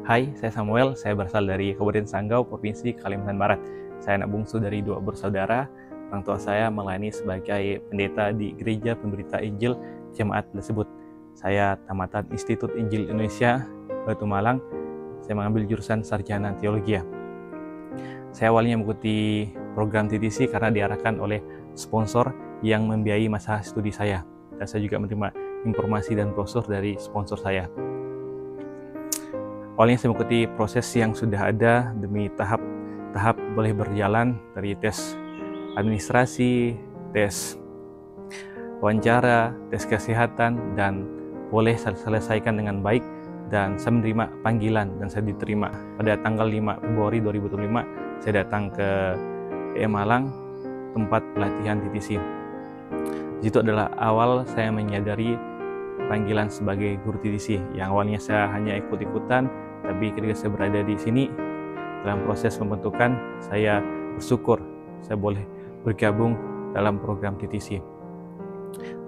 Hai, saya Samuel. Saya berasal dari Kabupaten Sanggau, Provinsi Kalimantan Barat. Saya anak bungsu dari 2 bersaudara. Orang tua saya melayani sebagai pendeta di Gereja Pemberita Injil Jemaat tersebut. Saya tamatan Institut Injil Indonesia, Batu Malang. Saya mengambil jurusan Sarjana Teologi. Saya awalnya mengikuti program TTC karena diarahkan oleh sponsor yang membiayai masa studi saya. Dan saya juga menerima informasi dan brosur dari sponsor saya. Awalnya saya mengikuti proses yang sudah ada demi tahap boleh berjalan dari tes administrasi, tes wawancara, tes kesehatan, dan boleh selesaikan dengan baik. Dan saya menerima panggilan dan saya diterima. Pada tanggal 5 Februari 2025, saya datang ke Malang, tempat pelatihan TTC. Itu adalah awal saya menyadari panggilan sebagai guru TTC. Yang awalnya saya hanya ikut-ikutan, tapi ketika saya berada di sini dalam proses pembentukan, saya bersyukur saya boleh bergabung dalam program TTC.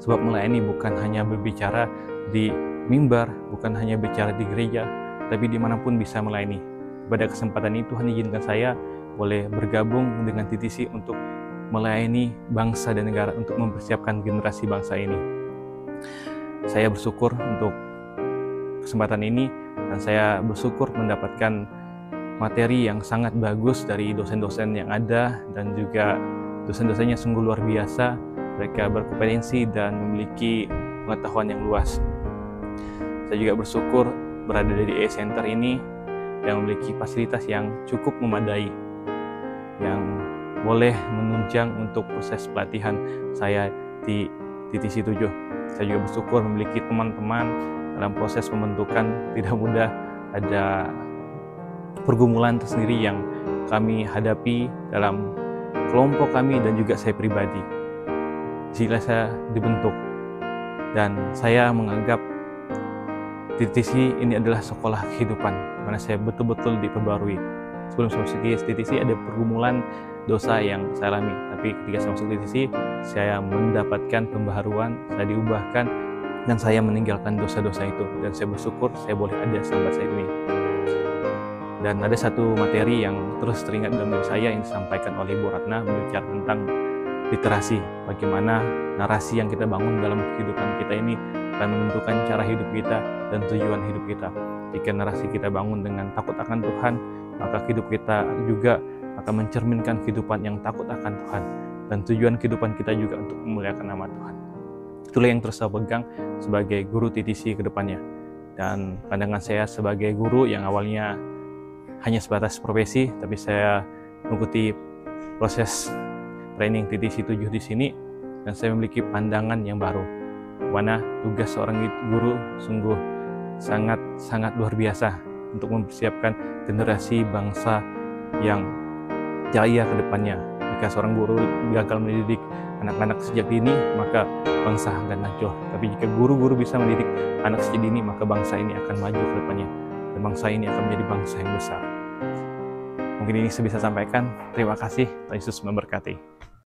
Sebab melayani bukan hanya berbicara di mimbar, bukan hanya bicara di gereja, tapi dimanapun bisa melayani. Pada kesempatan ini Tuhan izinkan saya boleh bergabung dengan TTC untuk melayani bangsa dan negara, untuk mempersiapkan generasi bangsa ini. Saya bersyukur untuk kesempatan ini, dan saya bersyukur mendapatkan materi yang sangat bagus dari dosen-dosen yang ada, dan juga dosen-dosennya sungguh luar biasa. Mereka berkompetensi dan memiliki pengetahuan yang luas. Saya juga bersyukur berada di E-Center ini yang memiliki fasilitas yang cukup memadai, yang boleh menunjang untuk proses pelatihan saya di TTC 7. Saya juga bersyukur memiliki teman-teman dalam proses pembentukan. Tidak mudah, ada pergumulan tersendiri yang kami hadapi dalam kelompok kami dan juga saya pribadi. Jika saya dibentuk, dan saya menganggap TTC ini adalah sekolah kehidupan, mana saya betul-betul diperbarui. Sebelum saya masuk TTC ada pergumulan dosa yang saya alami, tapi ketika saya masuk TTC, saya mendapatkan pembaharuan, saya diubahkan, dan saya meninggalkan dosa-dosa itu. Dan saya bersyukur saya boleh ada sampai saat ini. Dan ada satu materi yang terus teringat dalam diri saya yang disampaikan oleh Bu Ratna, berbicara tentang literasi. Bagaimana narasi yang kita bangun dalam kehidupan kita ini akan menentukan cara hidup kita dan tujuan hidup kita. Jika narasi kita bangun dengan takut akan Tuhan, maka hidup kita juga akan mencerminkan kehidupan yang takut akan Tuhan. Dan tujuan kehidupan kita juga untuk memuliakan nama Tuhan. Itulah yang terus saya pegang sebagai guru TTC ke depannya. Dan pandangan saya sebagai guru yang awalnya hanya sebatas profesi, tapi saya mengikuti proses training TTC 7 di sini, dan saya memiliki pandangan yang baru. Mana tugas seorang guru sungguh sangat luar biasa untuk mempersiapkan generasi bangsa yang jaya ke depannya. Jika seorang guru gagal mendidik anak-anak sejak dini, maka bangsa akan hancur. Tapi jika guru-guru bisa mendidik anak sejak dini, maka bangsa ini akan maju ke depannya. Dan bangsa ini akan menjadi bangsa yang besar. Mungkin ini saya bisa sampaikan. Terima kasih. Tuhan Yesus memberkati.